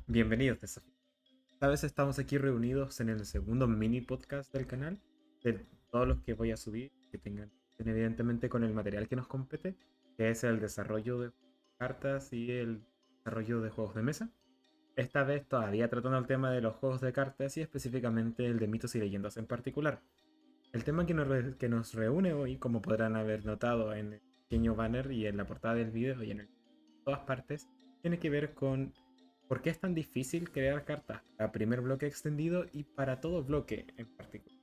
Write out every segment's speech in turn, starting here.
Bienvenidos, desafío. Esta vez estamos aquí reunidos en el segundo mini podcast del canal, de todos los que voy a subir, que tengan evidentemente con el material que nos compete, que es el desarrollo de cartas y el desarrollo de juegos de mesa. Esta vez todavía tratando el tema de los juegos de cartas y específicamente el de mitos y leyendas en particular. El tema que nos reúne hoy, como podrán haber notado en el pequeño banner y en la portada del video y en todas partes, tiene que ver con por qué es tan difícil crear cartas para primer bloque extendido y para todo bloque en particular.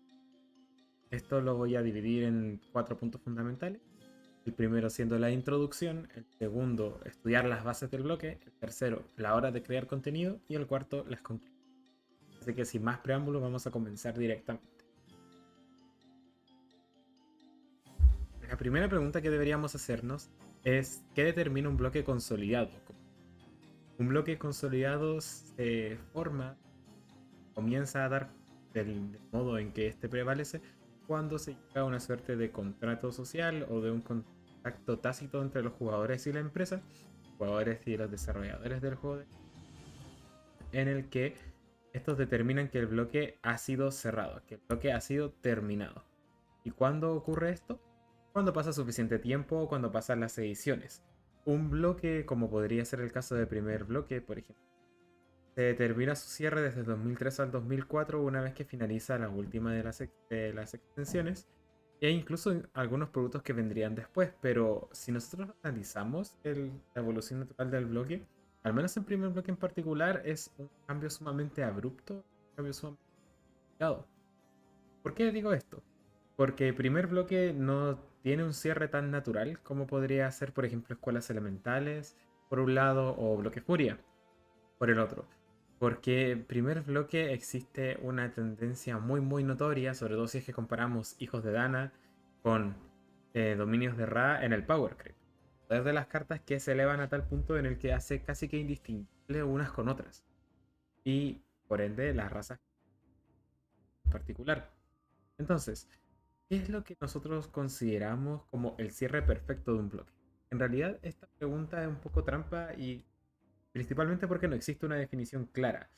Esto lo voy a dividir en cuatro puntos fundamentales. El primero siendo la introducción, el segundo estudiar las bases del bloque, el tercero la hora de crear contenido y el cuarto las conclusiones. Así que sin más preámbulo vamos a comenzar directamente. La primera pregunta que deberíamos hacernos es ¿qué determina un bloque consolidado? Un bloque consolidado se forma, comienza a dar del modo en que éste prevalece cuando se llega a una suerte de contrato social o de un contacto tácito entre los jugadores y la empresa, jugadores y los desarrolladores del juego, en el que estos determinan que el bloque ha sido cerrado, que el bloque ha sido terminado. ¿Y cuándo ocurre esto? Cuando pasa suficiente tiempo o cuando pasan las ediciones. Un bloque, como podría ser el caso de primer bloque, por ejemplo, se determina su cierre desde el 2003 al 2004 una vez que finaliza la última de las extensiones e incluso algunos productos que vendrían después, pero si nosotros analizamos la evolución natural del bloque, al menos en primer bloque en particular, es un cambio sumamente abrupto, un cambio sumamente complicado. ¿Por qué digo esto? Porque el primer bloque no tiene un cierre tan natural como podría ser, por ejemplo, escuelas elementales, por un lado, o bloque furia, por el otro. Porque en primer bloque existe una tendencia muy notoria, sobre todo si es que comparamos Hijos de Dana con Dominios de Ra en el Power Creep. Desde las cartas que se elevan a tal punto en el que hace casi que indistinguible unas con otras. Y por ende las razas en particular. Entonces, ¿qué es lo que nosotros consideramos como el cierre perfecto de un bloque? En realidad, esta pregunta es un poco trampa y principalmente porque no existe una definición clara.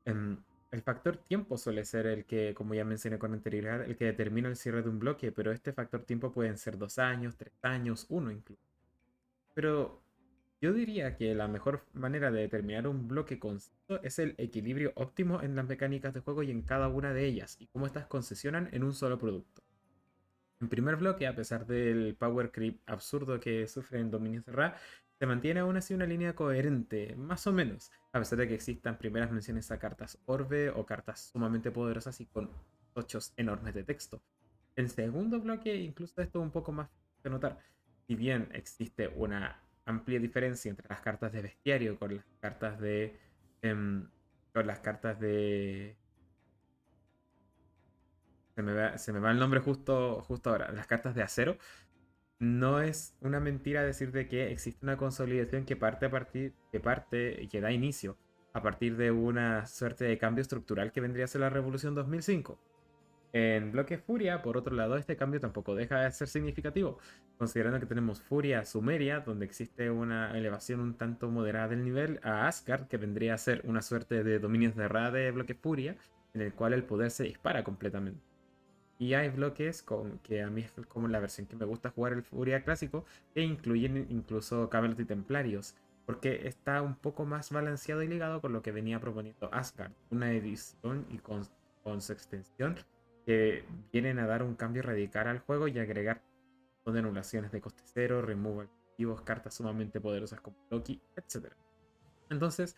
Em, el factor tiempo suele ser el que, como ya mencioné con anterioridad, el que determina el cierre de un bloque, pero este factor tiempo pueden ser 2 años, 3 años, uno incluso. Pero yo diría que la mejor manera de determinar un bloque conciso es el equilibrio óptimo en las mecánicas de juego y en cada una de ellas, y cómo estas concesionan en un solo producto. En primer bloque, a pesar del power creep absurdo que sufre en Dominions de Ra, se mantiene aún así una línea coherente, más o menos, a pesar de que existan primeras menciones a cartas orbe o cartas sumamente poderosas y con tochos enormes de texto. En segundo bloque, incluso esto es un poco más de notar. Si bien existe una amplia diferencia entre las cartas de bestiario con las cartas de. Con las cartas de se me va el nombre justo ahora. Las cartas de acero. No es una mentira decir de que existe una consolidación que parte y que da inicio a partir de una suerte de cambio estructural que vendría a ser la Revolución 2005. En Bloque Furia, por otro lado, este cambio tampoco deja de ser significativo, considerando que tenemos Furia Sumeria, donde existe una elevación un tanto moderada del nivel, a Asgard, que vendría a ser una suerte de dominios de Ra de Bloque Furia, en el cual el poder se dispara completamente. Y hay bloques que a mí es como la versión que me gusta jugar el Furia clásico, que incluyen incluso Camelot y Templarios, porque está un poco más balanceado y ligado con lo que venía proponiendo Asgard, una edición y con su extensión que vienen a dar un cambio radical al juego y agregar de anulaciones de coste cero, removal activos, cartas sumamente poderosas como Loki, etc. Entonces,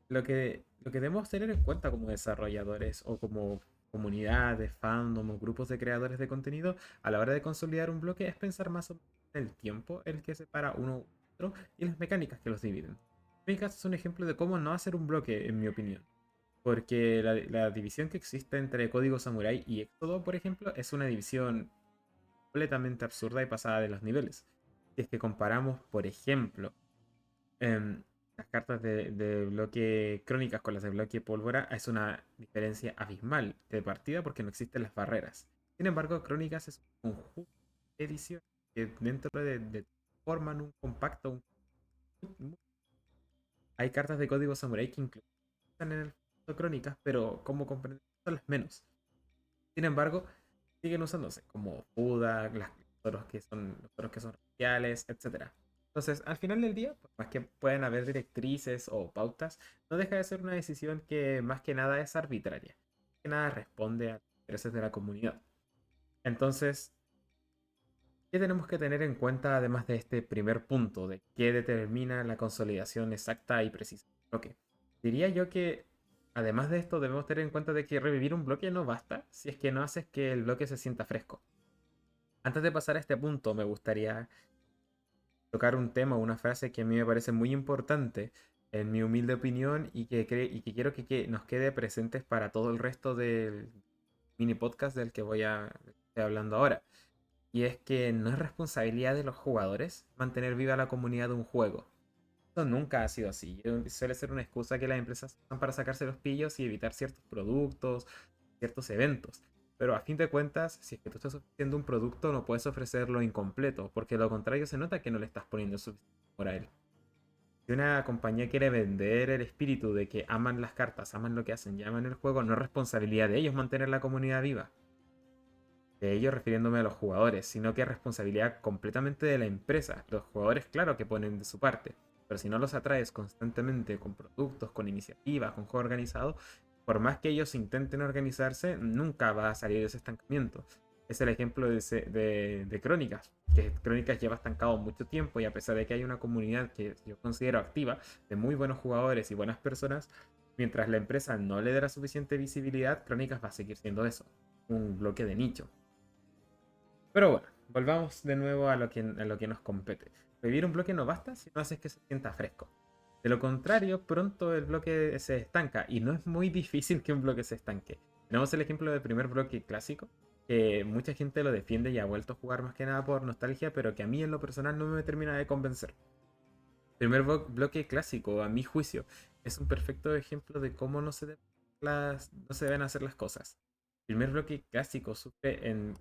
lo que debemos tener en cuenta como desarrolladores o como comunidades, fandom o grupos de creadores de contenido a la hora de consolidar un bloque es pensar más o menos en el tiempo el que separa uno u otro y las mecánicas que los dividen. Mecánicas es un ejemplo de cómo no hacer un bloque, en mi opinión. Porque la división que existe entre Código Samurai y Éxodo, por ejemplo, es una división completamente absurda y pasada de los niveles. Si es que comparamos, por ejemplo, em, las cartas de bloque crónicas con las de bloque pólvora, es una diferencia abismal de partida porque no existen las barreras. Sin embargo, crónicas es un conjunto de ediciones que dentro de forman un compacto, hay cartas de código samurai que incluso están en el juego de Crónicas, pero como comprender son las menos. Sin embargo, siguen usándose como Buda, los toros que son raciales, etcétera. Entonces, al final del día, por más que puedan haber directrices o pautas, no deja de ser una decisión que más que nada es arbitraria. Más que nada responde a los intereses de la comunidad. Entonces, ¿qué tenemos que tener en cuenta además de este primer punto de qué determina la consolidación exacta y precisa del bloque? Diría yo que además de esto debemos tener en cuenta de que revivir un bloque no basta si es que no haces que el bloque se sienta fresco. Antes de pasar a este punto, me gustaría tocar un tema, una frase que a mí me parece muy importante en mi humilde opinión y que quiero que nos quede presentes para todo el resto del mini podcast del que estoy hablando ahora. Y es que no es responsabilidad de los jugadores mantener viva la comunidad de un juego. Eso nunca ha sido así. Suele ser una excusa que las empresas usan para sacarse los pillos y evitar ciertos productos, ciertos eventos. Pero a fin de cuentas, si es que tú estás ofreciendo un producto, no puedes ofrecerlo incompleto, porque de lo contrario se nota que no le estás poniendo suficiente amor a él. Si una compañía quiere vender el espíritu de que aman las cartas, aman lo que hacen y aman el juego, no es responsabilidad de ellos mantener la comunidad viva, de ellos refiriéndome a los jugadores, sino que es responsabilidad completamente de la empresa. Los jugadores, claro que ponen de su parte, pero si no los atraes constantemente con productos, con iniciativas, con juego organizado, por más que ellos intenten organizarse, nunca va a salir de ese estancamiento. Es el ejemplo de Crónicas, que Crónicas lleva estancado mucho tiempo y a pesar de que hay una comunidad que yo considero activa, de muy buenos jugadores y buenas personas, mientras la empresa no le dé la suficiente visibilidad, Crónicas va a seguir siendo eso, un bloque de nicho. Pero bueno, volvamos de nuevo a lo que nos compete. Revivir un bloque no basta si no haces que se sienta fresco. De lo contrario, pronto el bloque se estanca y no es muy difícil que un bloque se estanque. Tenemos el ejemplo del primer bloque clásico, que mucha gente lo defiende y ha vuelto a jugar más que nada por nostalgia, pero que a mí en lo personal no me termina de convencer. Primer bloque clásico, a mi juicio, es un perfecto ejemplo de cómo no se deben hacer las cosas. El primer bloque clásico sufre en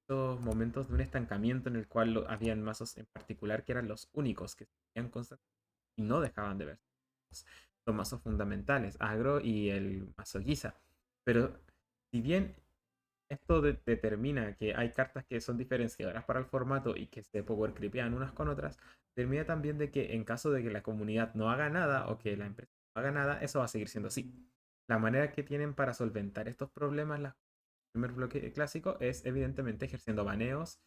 estos momentos de un estancamiento en el cual habían mazos en particular que eran los únicos que seguían constantemente y no dejaban de verse. Los mazos fundamentales, Agro y el mazo Giza. Pero si bien esto determina que hay cartas que son diferenciadoras para el formato y que se power creepean unas con otras, determina también de que en caso de que la comunidad no haga nada o que la empresa no haga nada, eso va a seguir siendo así. La manera que tienen para solventar estos problemas, el primer bloque clásico, es evidentemente ejerciendo baneos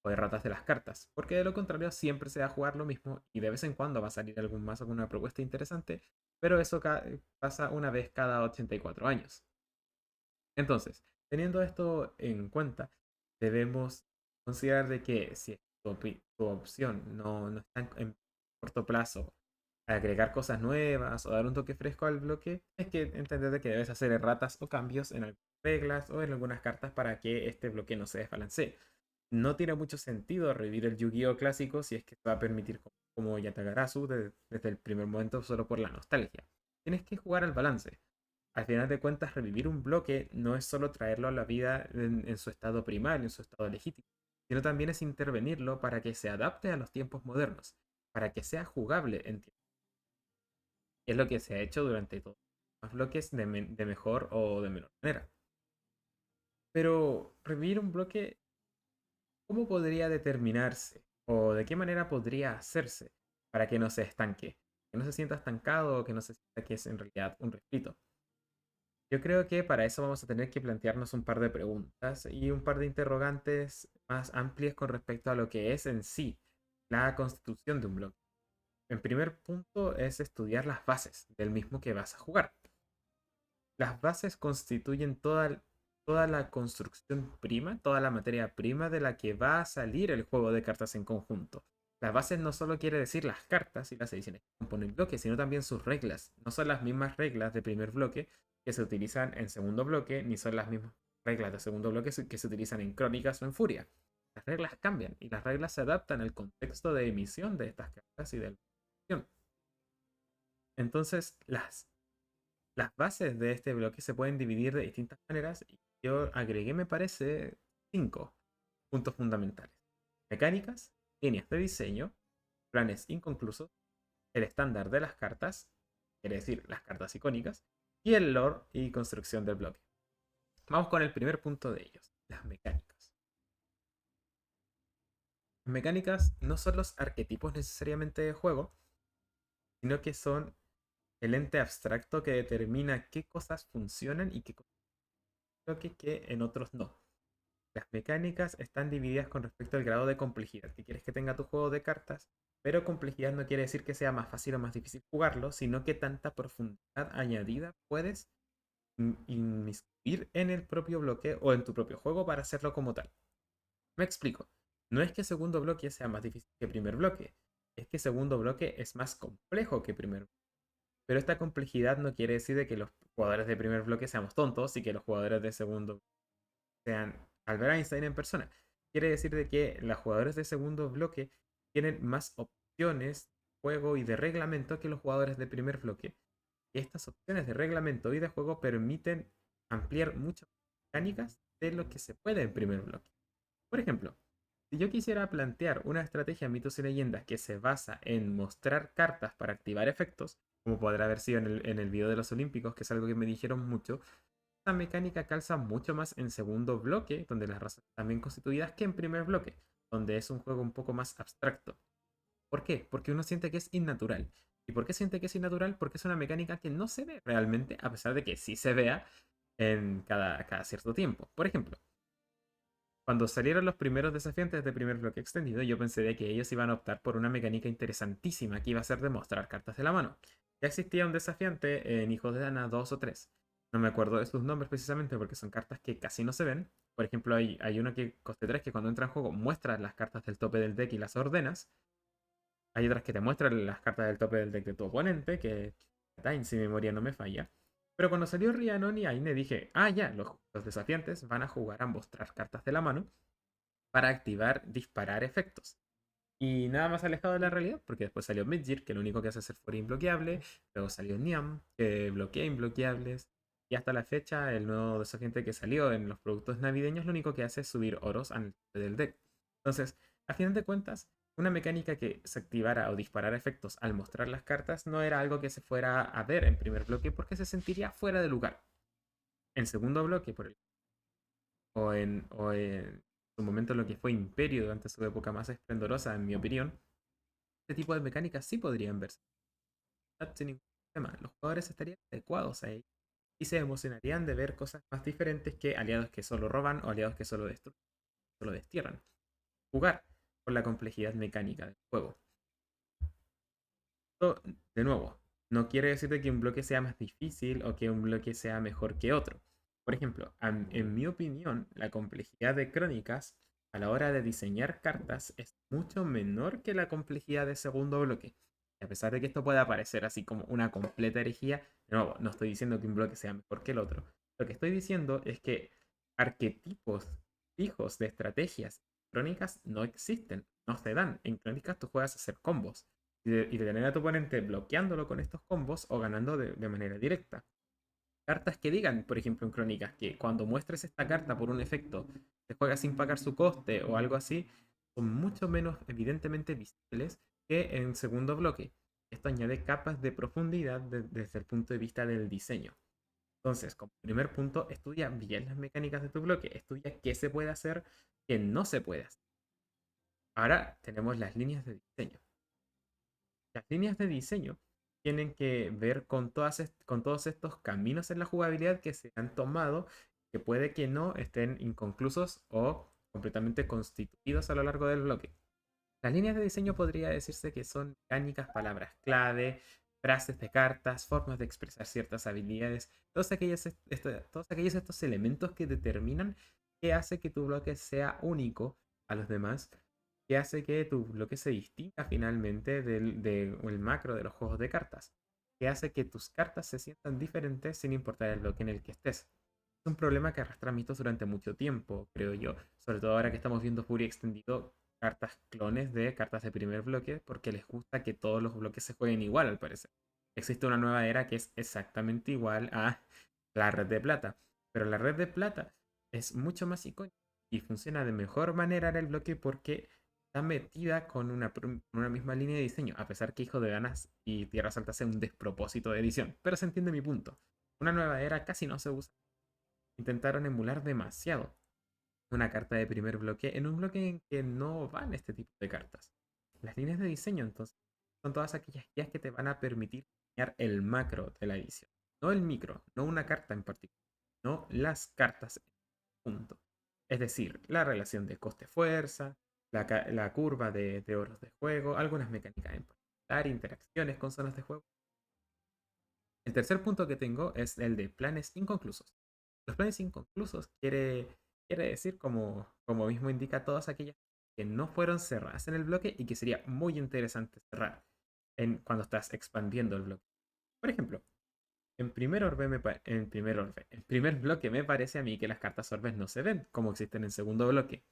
o erratas de las cartas, porque de lo contrario siempre se va a jugar lo mismo y de vez en cuando va a salir algún mazo con una propuesta interesante, pero eso pasa una vez cada 84 años. Entonces, teniendo esto en cuenta, debemos considerar de que si tu opción no está en corto plazo agregar cosas nuevas o dar un toque fresco al bloque, es que entender de que debes hacer erratas o cambios en algunas reglas o en algunas cartas para que este bloque no se desbalancee. No tiene mucho sentido revivir el Yu-Gi-Oh clásico si es que te va a permitir como Yatagarasu desde el primer momento solo por la nostalgia. Tienes que jugar al balance. Al final de cuentas, revivir un bloque no es solo traerlo a la vida en su estado primario, en su estado legítimo, sino también es intervenirlo para que se adapte a los tiempos modernos, para que sea jugable en tiempos. Es lo que se ha hecho durante todos los bloques de mejor o de menor manera. Pero revivir un bloque, ¿cómo podría determinarse? ¿O de qué manera podría hacerse para que no se estanque? Que no se sienta estancado o que no se sienta que es en realidad un refrito. Yo creo que para eso vamos a tener que plantearnos un par de preguntas y un par de interrogantes más amplias con respecto a lo que es en sí la constitución de un bloque. En primer punto es estudiar las bases del mismo que vas a jugar. Las bases constituyen toda la construcción prima, toda la materia prima de la que va a salir el juego de cartas en conjunto. Las bases no solo quiere decir las cartas y las ediciones que componen el bloque, sino también sus reglas. No son las mismas reglas de primer bloque que se utilizan en segundo bloque, ni son las mismas reglas de segundo bloque que se utilizan en Crónicas o en Furia. Las reglas cambian y las reglas se adaptan al contexto de emisión de estas cartas y de la emisión. Entonces, las bases de este bloque se pueden dividir de distintas maneras y yo agregué, me parece, 5 puntos fundamentales. Mecánicas, líneas de diseño, planes inconclusos, el estándar de las cartas quiere decir las cartas icónicas, y el lore y construcción del bloque. Vamos con el primer punto de ellos, las mecánicas. Las mecánicas no son los arquetipos necesariamente de juego, sino que son el ente abstracto que determina qué cosas funcionan y qué cosas que en otros no. Las mecánicas están divididas con respecto al grado de complejidad que quieres que tenga tu juego de cartas, pero complejidad no quiere decir que sea más fácil o más difícil jugarlo, sino que tanta profundidad añadida puedes inmiscuir en el propio bloque o en tu propio juego para hacerlo como tal. Me explico. No es que segundo bloque sea más difícil que primer bloque, es que segundo bloque es más complejo que primer bloque. Pero esta complejidad no quiere decir de que los jugadores de primer bloque seamos tontos y que los jugadores de segundo sean Albert Einstein en persona. Quiere decir de que los jugadores de segundo bloque tienen más opciones de juego y de reglamento que los jugadores de primer bloque. Y estas opciones de reglamento y de juego permiten ampliar muchas mecánicas de lo que se puede en primer bloque. Por ejemplo, si yo quisiera plantear una estrategia mitos y leyendas que se basa en mostrar cartas para activar efectos, como podrá haber sido en el video de los Olímpicos, que es algo que me dijeron mucho, esta mecánica calza mucho más en segundo bloque, donde las razas están bien constituidas, que en primer bloque, donde es un juego un poco más abstracto. ¿Por qué? Porque uno siente que es innatural. ¿Y por qué siente que es innatural? Porque es una mecánica que no se ve realmente, a pesar de que sí se vea en cada cierto tiempo. Por ejemplo, cuando salieron los primeros desafiantes de primer bloque extendido, yo pensé de que ellos iban a optar por una mecánica interesantísima que iba a ser demostrar cartas de la mano. Ya existía un desafiante en Hijos de Dana 2 o 3. No me acuerdo de sus nombres precisamente porque son cartas que casi no se ven. Por ejemplo, hay uno que coste 3 que cuando entra en juego muestra las cartas del tope del deck y las ordenas. Hay otras que te muestran las cartas del tope del deck de tu oponente, que Time, si mi memoria no me falla. Pero cuando salió Rhiannon y Aine dije, ya, los desafiantes van a jugar a mostrar cartas de la mano para activar, disparar efectos. Y nada más alejado de la realidad, porque después salió Midgir, que lo único que hace es ser fuera imbloqueable. Luego salió Niam, que bloquea imbloqueables. Y hasta la fecha, el nuevo desafiante que salió en los productos navideños, lo único que hace es subir oros al tope del deck. Entonces, a final de cuentas, una mecánica que se activara o disparara efectos al mostrar las cartas no era algo que se fuera a ver en primer bloque porque se sentiría fuera de lugar. En segundo bloque, o en su momento lo que fue Imperio durante su época más esplendorosa, en mi opinión, este tipo de mecánicas sí podrían verse sin ningún problema. Los jugadores estarían adecuados a ello y se emocionarían de ver cosas más diferentes que aliados que solo roban o aliados que solo destruyen, solo destierran. Jugar con la complejidad mecánica del juego. Esto, de nuevo, no quiere decir que un bloque sea más difícil o que un bloque sea mejor que otro. Por ejemplo, en mi opinión, la complejidad de crónicas a la hora de diseñar cartas es mucho menor que la complejidad de segundo bloque. Y a pesar de que esto pueda parecer así como una completa herejía, de nuevo, no estoy diciendo que un bloque sea mejor que el otro. Lo que estoy diciendo es que arquetipos fijos de estrategias crónicas no existen, no se dan. En crónicas tú juegas a hacer combos y de tener a tu oponente bloqueándolo con estos combos o ganando de manera directa. Cartas que digan, por ejemplo, en crónicas, que cuando muestres esta carta por un efecto se juega sin pagar su coste o algo así, son mucho menos evidentemente visibles que en segundo bloque. Esto añade capas de profundidad desde el punto de vista del diseño. Entonces, como primer punto, estudia bien las mecánicas de tu bloque, estudia qué se puede hacer, qué no se puede hacer. Ahora tenemos las líneas de diseño. Las líneas de diseño tienen que ver con todos estos caminos en la jugabilidad que se han tomado, que puede que no estén inconclusos o completamente constituidos a lo largo del bloque. Las líneas de diseño podría decirse que son mecánicas, palabras clave, frases de cartas, formas de expresar ciertas habilidades, todos aquellos estos elementos que determinan qué hace que tu bloque sea único a los demás, qué hace que tu bloque se distinga finalmente del macro de los juegos de cartas, qué hace que tus cartas se sientan diferentes sin importar el bloque en el que estés. Es un problema que arrastra mitos durante mucho tiempo, creo yo, sobre todo ahora que estamos viendo Fury extendido cartas clones de cartas de primer bloque porque les gusta que todos los bloques se jueguen igual al parecer. Existe una nueva era que es exactamente igual a la red de plata, pero la red de plata es mucho más icónica y funciona de mejor manera en el bloque porque está metida con una misma línea de diseño, a pesar que Hijo de Ganas y Tierras Altas sea un despropósito de edición. Pero se entiende mi punto. Una nueva era casi no se usa. Intentaron emular demasiado una carta de primer bloque en un bloque en que no van este tipo de cartas. Las líneas de diseño, entonces, son todas aquellas guías que te van a permitir diseñar el macro de la edición. No el micro, no una carta en particular, no las cartas en punto. Es decir, la relación de coste-fuerza, la curva de oros de juego, algunas mecánicas en particular, interacciones con zonas de juego. El tercer punto que tengo es el de planes inconclusos. Los planes inconclusos quiere decir, como mismo indica, todas aquellas que no fueron cerradas en el bloque y que sería muy interesante cerrar cuando estás expandiendo el bloque. Por ejemplo, en primer bloque me parece a mí que las cartas orbes no se ven como existen en segundo bloque.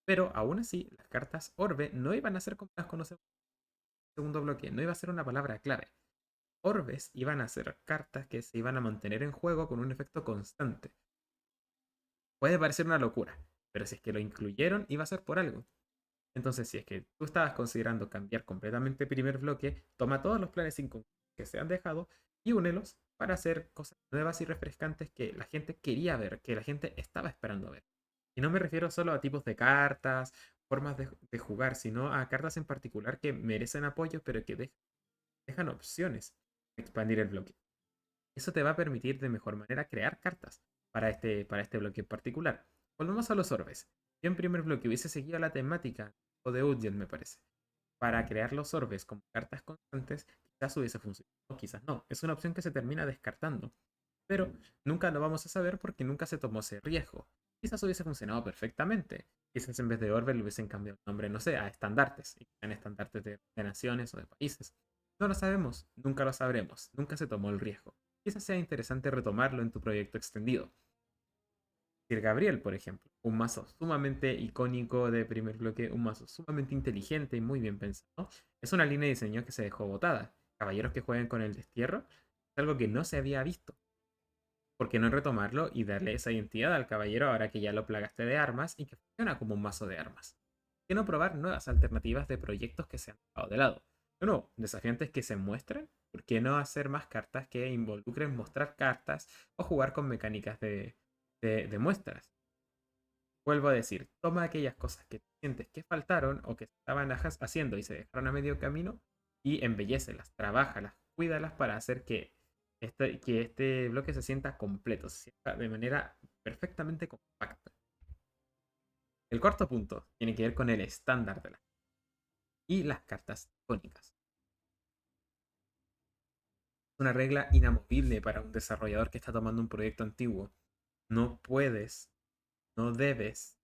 Pero aún así, las cartas orbe no iban a ser como las conocemos en segundo bloque, no iba a ser una palabra clave. Orbes iban a ser cartas que se iban a mantener en juego con un efecto constante. Puede parecer una locura, pero si es que lo incluyeron, iba a ser por algo. Entonces, si es que tú estabas considerando cambiar completamente el primer bloque, toma todos los planes que se han dejado y únelos para hacer cosas nuevas y refrescantes que la gente quería ver, que la gente estaba esperando ver. Y no me refiero solo a tipos de cartas, formas de jugar, sino a cartas en particular que merecen apoyo, pero que dejan opciones de expandir el bloque. Eso te va a permitir de mejor manera crear cartas para este bloque en particular. Volvemos a los orbes. Yo en primer bloque hubiese seguido la temática o de Udgel, me parece. Para crear los orbes como cartas constantes, quizás hubiese funcionado, quizás no. Es una opción que se termina descartando. Pero nunca lo vamos a saber porque nunca se tomó ese riesgo. Quizás hubiese funcionado perfectamente. Quizás en vez de Orbe le hubiesen cambiado el nombre, no sé, a estandartes. Y que sean estandartes de naciones o de países. No lo sabemos, nunca lo sabremos. Nunca se tomó el riesgo. Quizás sea interesante retomarlo en tu proyecto extendido. Sir Gabriel, por ejemplo, un mazo sumamente icónico de primer bloque, un mazo sumamente inteligente y muy bien pensado. Es una línea de diseño que se dejó botada. Caballeros que jueguen con el destierro es algo que no se había visto. ¿Por qué no retomarlo y darle esa identidad al caballero ahora que ya lo plagaste de armas y que funciona como un mazo de armas? ¿Por qué no probar nuevas alternativas de proyectos que se han dejado de lado? No, desafiantes que se muestren. ¿Por qué no hacer más cartas que involucren mostrar cartas o jugar con mecánicas de muestras? Vuelvo a decir, toma aquellas cosas que sientes que faltaron o que estaban haciendo y se dejaron a medio camino y embellécelas, trabájalas, cuídalas para hacer que este bloque se sienta completo, se sienta de manera perfectamente compacta. El cuarto punto tiene que ver con el estándar de y las cartas icónicas. Es una regla inamovible para un desarrollador que está tomando un proyecto antiguo. No puedes, no debes,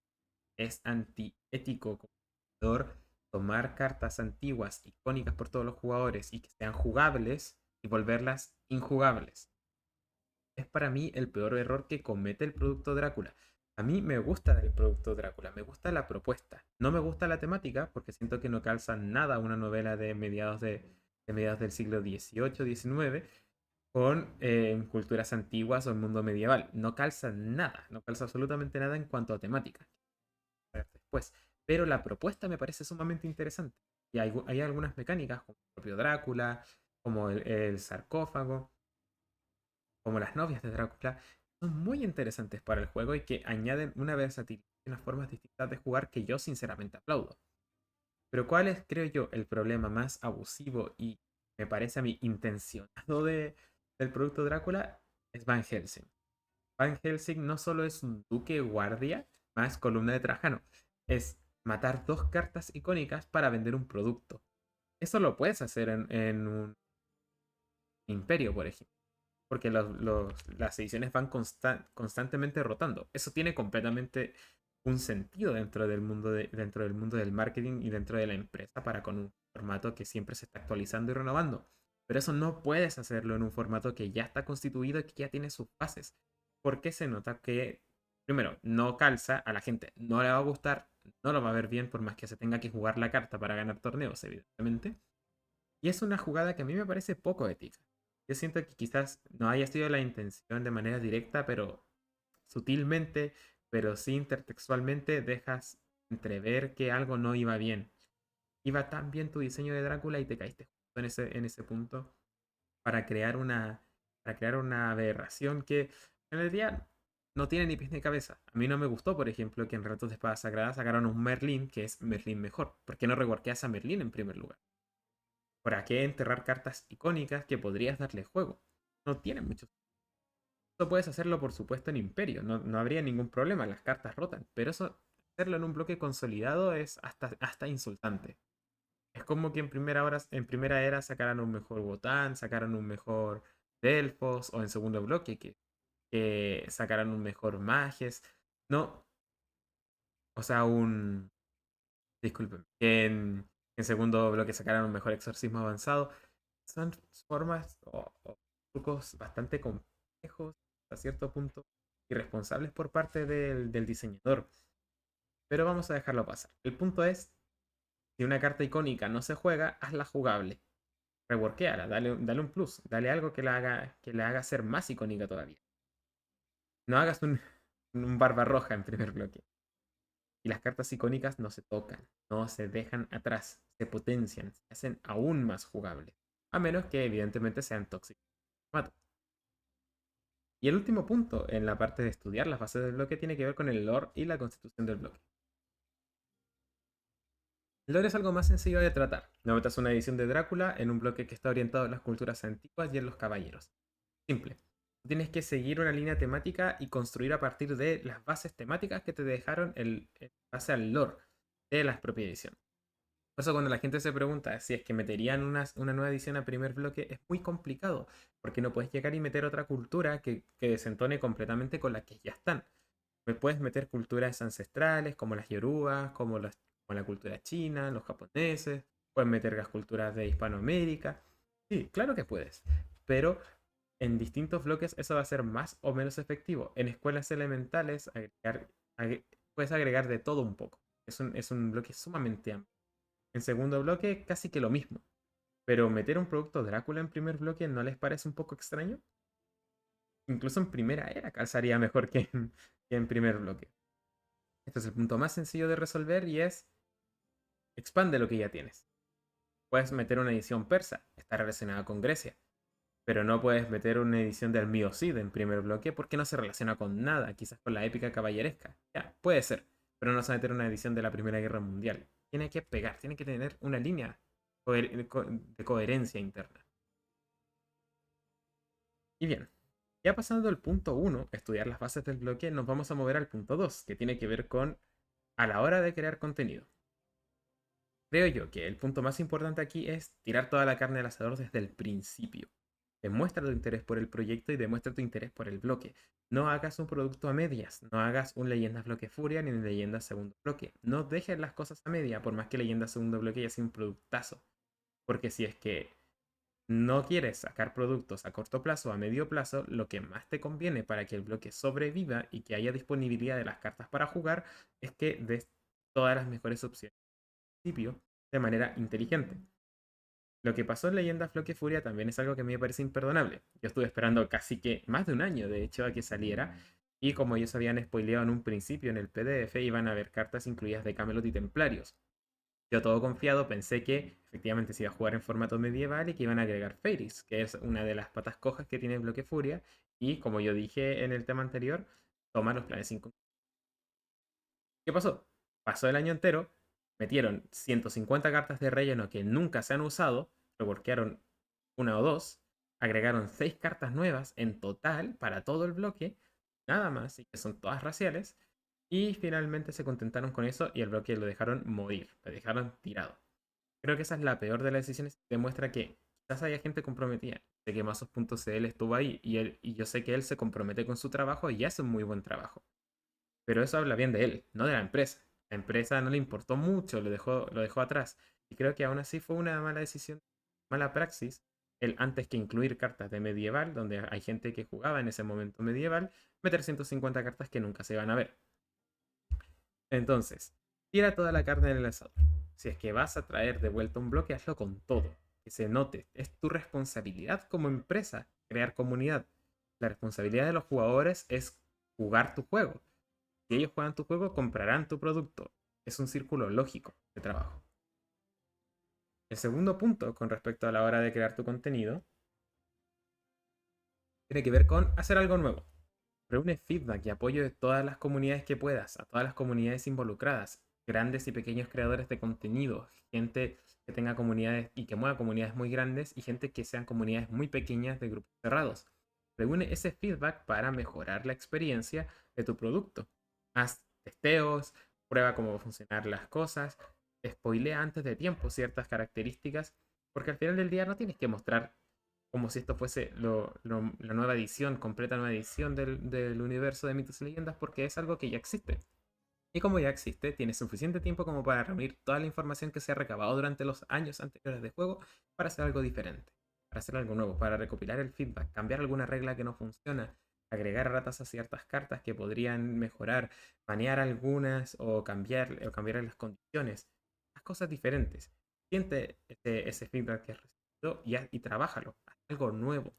es antiético como jugador tomar cartas antiguas, icónicas por todos los jugadores y que sean jugables y volverlas injugables. Es para mí el peor error que comete el producto Drácula. A mí me gusta el producto Drácula, me gusta la propuesta. No me gusta la temática porque siento que no calza nada una novela de mediados del siglo XVIII, XIX con culturas antiguas o el mundo medieval. No calza nada, no calza absolutamente nada en cuanto a temática. Después. Pero la propuesta me parece sumamente interesante. Y hay algunas mecánicas, como el propio Drácula, como el sarcófago, como las novias de Drácula, son muy interesantes para el juego y que añaden una versatilidad y unas formas distintas de jugar que yo sinceramente aplaudo. Pero ¿cuál es, creo yo, el problema más abusivo y me parece a mí intencionado del producto Drácula? Es Van Helsing. Van Helsing no solo es un duque guardia más columna de Trajano, es matar dos cartas icónicas para vender un producto. Eso lo puedes hacer en un imperio, por ejemplo, porque las ediciones van constantemente rotando. Eso tiene completamente un sentido dentro del mundo del marketing y dentro de la empresa para con un formato que siempre se está actualizando y renovando. Pero eso no puedes hacerlo en un formato que ya está constituido y que ya tiene sus bases. Porque se nota que, primero, no calza a la gente, no le va a gustar, no lo va a ver bien por más que se tenga que jugar la carta para ganar torneos, evidentemente. Y es una jugada que a mí me parece poco ética. Yo siento que quizás no haya sido la intención de manera directa, pero sutilmente, pero sí intertextualmente dejas entrever que algo no iba bien. iba tan bien tu diseño de Drácula y te caíste justo en ese punto para crear para crear una aberración que en realidad no tiene ni pies ni cabeza. A mí no me gustó, por ejemplo, que en Relatos de Espada Sagrada sacaron un Merlín que es Merlín mejor. ¿Por qué no reworkeas a Merlín en primer lugar? ¿Para qué enterrar cartas icónicas que podrías darle juego? No tiene mucho. Eso puedes hacerlo, por supuesto, en Imperio. No habría ningún problema, las cartas rotan. Pero eso, hacerlo en un bloque consolidado es hasta insultante. Es como que en primera era sacaran un mejor Wotan, sacaran un mejor Delfos, o en segundo bloque que sacaran un mejor Mages. No, o sea, disculpen, que en segundo bloque sacaran un mejor Exorcismo avanzado. Son formas o trucos bastante complejos, a cierto punto, irresponsables por parte del diseñador. Pero vamos a dejarlo pasar. El punto es, si una carta icónica no se juega, hazla jugable. Reworkeala, dale un plus, dale algo que la haga ser más icónica todavía. No hagas un barba roja en primer bloque. Y las cartas icónicas no se tocan, no se dejan atrás, se potencian, se hacen aún más jugables. A menos que evidentemente sean tóxicos. Y el último punto en la parte de estudiar las bases del bloque tiene que ver con el lore y la constitución del bloque. El lore es algo más sencillo de tratar. No metas una edición de Drácula en un bloque que está orientado en las culturas antiguas y en los caballeros. Simple. Tienes que seguir una línea temática y construir a partir de las bases temáticas que te dejaron en base al lore de la propia edición. Por eso cuando la gente se pregunta si es que meterían una nueva edición a primer bloque, es muy complicado, porque no puedes llegar y meter otra cultura que desentone completamente con las que ya están. Puedes meter culturas ancestrales como las yorubas, como la cultura china, los japoneses, puedes meter las culturas de Hispanoamérica. Sí, claro que puedes, pero en distintos bloques eso va a ser más o menos efectivo. En escuelas elementales puedes agregar de todo un poco. Es un bloque sumamente amplio. En segundo bloque casi que lo mismo. Pero meter un producto Drácula en primer bloque, ¿no les parece un poco extraño? Incluso en primera era calzaría mejor que en primer bloque. Este es el punto más sencillo de resolver y es expande lo que ya tienes. Puedes meter una edición persa, está relacionada con Grecia, pero no puedes meter una edición del Mío Cid en primer bloque porque no se relaciona con nada, quizás con la épica caballeresca. Ya, puede ser, pero no vas a meter una edición de la Primera Guerra Mundial. Tiene que pegar, tiene que tener una línea de coherencia interna. Y bien, ya pasando del punto uno, estudiar las bases del bloque, nos vamos a mover al punto 2, que tiene que ver con a la hora de crear contenido. Creo yo que el punto más importante aquí es tirar toda la carne al asador desde el principio. Demuestra tu interés por el proyecto y demuestra tu interés por el bloque. No hagas un producto a medias, no hagas un Leyendas Bloque Furia ni un Leyendas Segundo Bloque. No dejes las cosas a media, por más que Leyendas Segundo Bloque ya sea un productazo. Porque si es que no quieres sacar productos a corto plazo o a medio plazo, lo que más te conviene para que el bloque sobreviva y que haya disponibilidad de las cartas para jugar es que des todas las mejores opciones al principio de manera inteligente. Lo que pasó en Leyendas Bloque Furia también es algo que a mí me parece imperdonable. Yo estuve esperando casi que más de un año, de hecho, a que saliera. Y como ellos habían spoileado en un principio en el PDF, iban a haber cartas incluidas de Camelot y Templarios. Yo todo confiado pensé que efectivamente se iba a jugar en formato medieval y que iban a agregar Fairies, que es una de las patas cojas que tiene el bloque Furia. Y como yo dije en el tema anterior, toma los planes 5. ¿Qué pasó? Pasó el año entero, metieron 150 cartas de relleno que nunca se han usado, reworkearon una o dos, agregaron 6 cartas nuevas en total para todo el bloque, nada más, y que son todas raciales, y finalmente se contentaron con eso y el bloque lo dejaron morir, lo dejaron tirado. Creo que esa es la peor de las decisiones, demuestra que quizás haya gente comprometida. Sé que Mazos.cl estuvo ahí y yo sé que él se compromete con su trabajo y hace un muy buen trabajo. Pero eso habla bien de él, no de la empresa. La empresa no le importó mucho, lo dejó atrás. Y creo que aún así fue una mala decisión, mala praxis, el antes que incluir cartas de medieval, donde hay gente que jugaba en ese momento medieval, meter 150 cartas que nunca se van a ver. Entonces, tira toda la carne en el asador. Si es que vas a traer de vuelta un bloque, hazlo con todo. Que se note. Es tu responsabilidad como empresa crear comunidad. La responsabilidad de los jugadores es jugar tu juego. Si ellos juegan tu juego, comprarán tu producto. Es un círculo lógico de trabajo. El segundo punto con respecto a la hora de crear tu contenido tiene que ver con hacer algo nuevo. Reúne feedback y apoyo de todas las comunidades que puedas, a todas las comunidades involucradas, grandes y pequeños creadores de contenido, gente que tenga comunidades y que mueva comunidades muy grandes y gente que sean comunidades muy pequeñas de grupos cerrados. Reúne ese feedback para mejorar la experiencia de tu producto. Haz testeos, prueba cómo van a funcionar las cosas, spoilea antes de tiempo ciertas características, porque al final del día no tienes que mostrar como si esto fuese la nueva edición, completa nueva edición del universo de mitos y leyendas, porque es algo que ya existe. Y como ya existe, tienes suficiente tiempo como para reunir toda la información que se ha recabado durante los años anteriores de juego para hacer algo diferente, para hacer algo nuevo, para recopilar el feedback, cambiar alguna regla que no funciona, agregar ratas a ciertas cartas que podrían mejorar, banear algunas o cambiar las condiciones, las cosas diferentes. Siente ese feedback que has recibido y trabájalo, haz algo nuevo.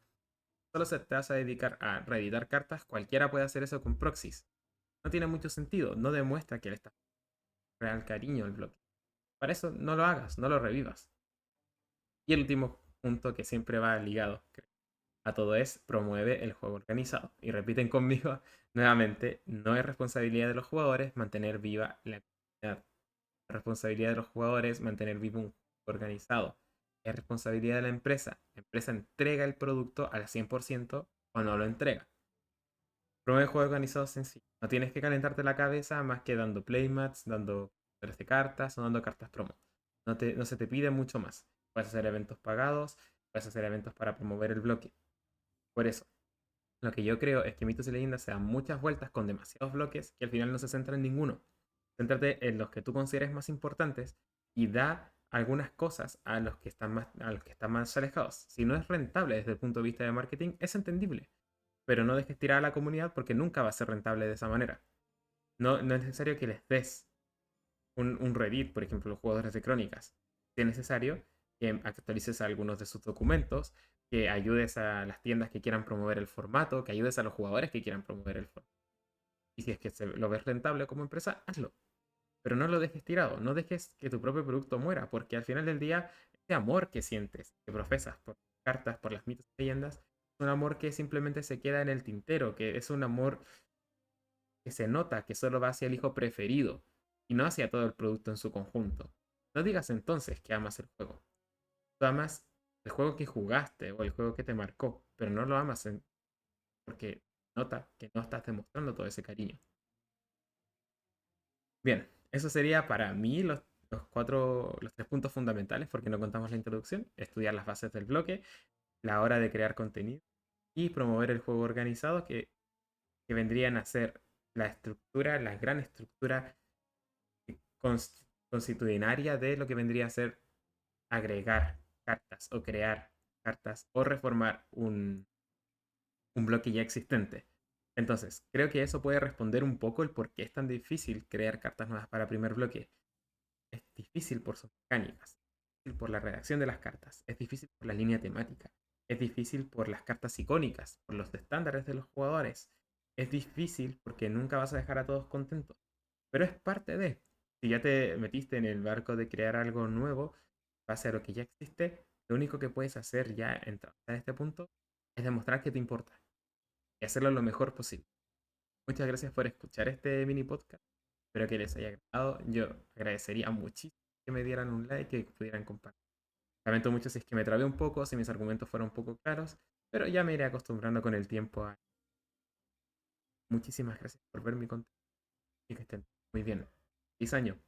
Solo se te vas a dedicar a reeditar cartas, cualquiera puede hacer eso con proxies. No tiene mucho sentido, no demuestra que le estás real cariño al bloque. Para eso no lo hagas, no lo revivas. Y el último punto que siempre va ligado a todo es promueve el juego organizado. Y repiten conmigo nuevamente, no es responsabilidad de los jugadores mantener viva la comunidad. La responsabilidad de los jugadores mantener vivo un juego organizado. Es responsabilidad de la empresa. La empresa entrega el producto al 100% o no lo entrega. Promueve juego organizado sencillo. No tienes que calentarte la cabeza más que dando playmats, dando de cartas o dando cartas promo. No se te pide mucho más. Puedes hacer eventos pagados, puedes hacer eventos para promover el bloque. Por eso, lo que yo creo es que Mitos y Leyendas se dan muchas vueltas con demasiados bloques que al final no se centran en ninguno. Céntrate en los que tú consideres más importantes y da algunas cosas a los que están más alejados. Si no es rentable desde el punto de vista de marketing, es entendible, pero no dejes tirar a la comunidad porque nunca va a ser rentable de esa manera. No es necesario que les des un Reddit, por ejemplo, los jugadores de crónicas. Si es necesario que actualices algunos de sus documentos, que ayudes a las tiendas que quieran promover el formato, que ayudes a los jugadores que quieran promover el formato. Y si es que lo ves rentable como empresa, hazlo. Pero no lo dejes tirado, no dejes que tu propio producto muera, porque al final del día, ese amor que sientes, que profesas por cartas, por las mitos y leyendas, es un amor que simplemente se queda en el tintero, que es un amor que se nota que solo va hacia el hijo preferido y no hacia todo el producto en su conjunto. No digas entonces que amas el juego. Tú amas el juego que jugaste o el juego que te marcó, pero no lo amas porque nota que no estás demostrando todo ese cariño. Bien, eso sería para mí los tres puntos fundamentales, porque no contamos la introducción, estudiar las bases del bloque, la hora de crear contenido y promover el juego organizado que vendrían a ser la estructura, la gran estructura constitucionaria de lo que vendría a ser agregar cartas o crear cartas o reformar un bloque ya existente. Entonces, creo que eso puede responder un poco el por qué es tan difícil crear cartas nuevas para primer bloque. Es difícil por sus mecánicas, es difícil por la redacción de las cartas, es difícil por la línea temática, es difícil por las cartas icónicas, por los estándares de los jugadores, es difícil porque nunca vas a dejar a todos contentos, pero es parte de. Si ya te metiste en el barco de crear algo nuevo, base a lo que ya existe, lo único que puedes hacer ya en este punto es demostrar que te importa y hacerlo lo mejor posible. Muchas gracias por escuchar este mini podcast. Espero que les haya agradado. Yo agradecería muchísimo que me dieran un like y que pudieran compartir. Lamento mucho si es que me trabé un poco, si mis argumentos fueron un poco claros, pero ya me iré acostumbrando con el tiempo a... Muchísimas gracias por ver mi contenido y que estén muy bien. Feliz año.